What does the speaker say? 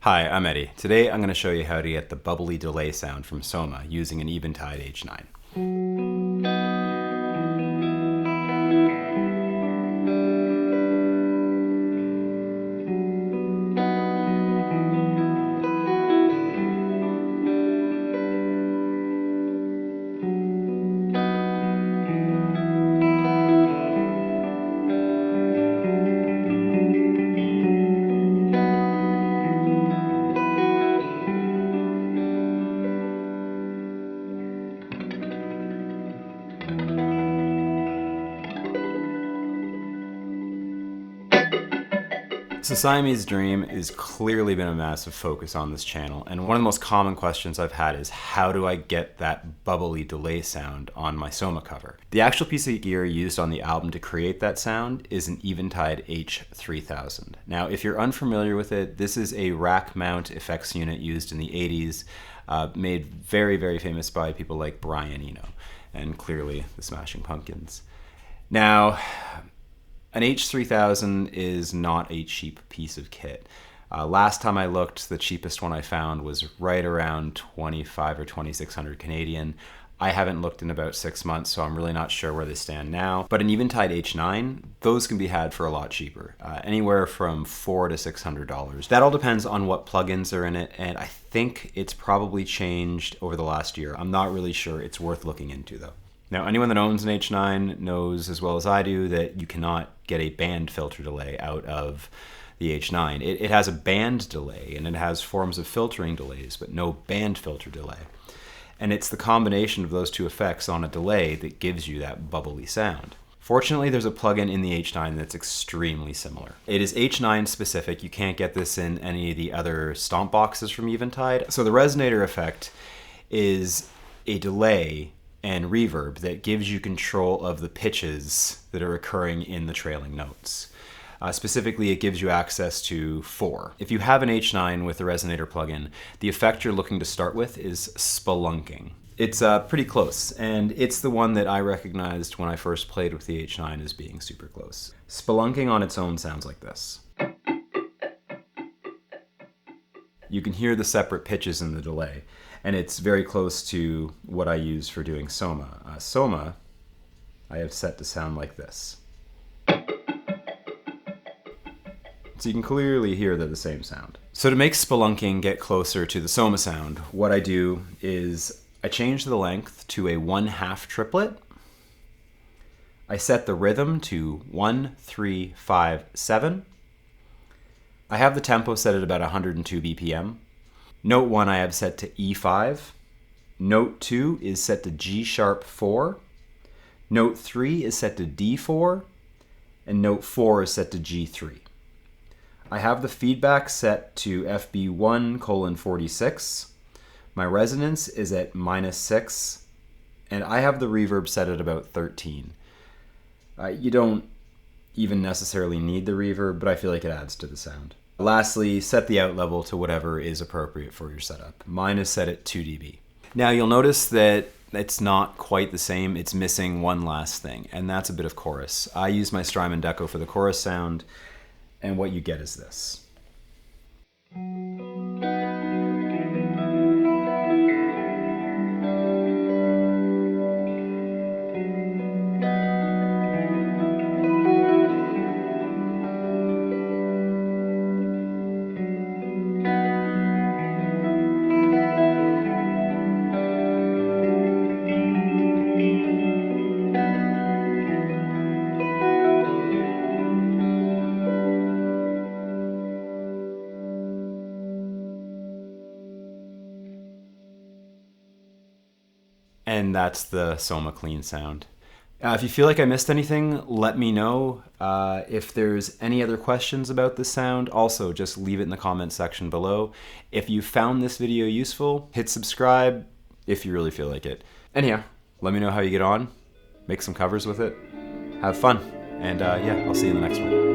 Hi, I'm Eddie. Today I'm going to show you how to get the bubbly delay sound from Soma using an Eventide H9. So Siamese Dream has clearly been a massive focus on this channel, and one of the most common questions I've had is how do I get that bubbly delay sound on my Soma cover? The actual piece of gear used on the album to create that sound is an Eventide H9 Now, if you're unfamiliar with it, this is a rack mount effects unit used in the 80s, made very, very famous by people like Brian Eno, and clearly the Smashing Pumpkins. Now, an H3000 is not a cheap piece of kit. Last time I looked, the cheapest one I found was right around 25 or 2600 Canadian. I haven't looked in about 6 months, so I'm really not sure where they stand now. But an Eventide H9, those can be had for a lot cheaper, anywhere from $400 to $600. That all depends on what plugins are in it, and I think it's probably changed over the last year. I'm not really sure. It's worth looking into though. Now, anyone that owns an H9 knows as well as I do that you cannot get a band filter delay out of the H9. It has a band delay and it has forms of filtering delays, but no band filter delay. And it's the combination of those two effects on a delay that gives you that bubbly sound. Fortunately, there's a plugin in the H9 that's extremely similar. It is H9 specific. You can't get this in any of the other stomp boxes from Eventide. So the resonator effect is a delay and reverb that gives you control of the pitches that are occurring in the trailing notes. Specifically, it gives you access to 4. If you have an H9 with the resonator plugin, the effect you're looking to start with is Spnlunking. It's pretty close, and it's the one that I recognized when I first played with the H9 as being super close. Spnlunking on its own sounds like this. You can hear the separate pitches in the delay, and it's very close to what I use for doing Soma. Soma, I have set to sound like this. So you can clearly hear they're the same sound. So to make Spnlunking get closer to the Soma sound, what I do is I change the length to a 1/2 triplet. I set the rhythm to 1, 3, 5, 7. I have the tempo set at about 102 BPM. Note 1 I have set to E5. Note 2 is set to G sharp 4. Note 3 is set to D4. And note 4 is set to G3. I have the feedback set to FB1:46. My resonance is at -6. And I have the reverb set at about 13. You don't even necessarily need the reverb, but I feel like it adds to the sound. Lastly, set the out level to whatever is appropriate for your setup. Mine is set at 2 dB. Now you'll notice that it's not quite the same. It's missing one last thing, and that's a bit of chorus. I use my Strymon Deco for the chorus sound, and what you get is this. And that's the Soma clean sound. If you feel like I missed anything, let me know. If there's any other questions about this sound, also just leave it in the comment section below. If you found this video useful, hit subscribe if you really feel like it. Anyhow, let me know how you get on. Make some covers with it. Have fun. And yeah, I'll see you in the next one.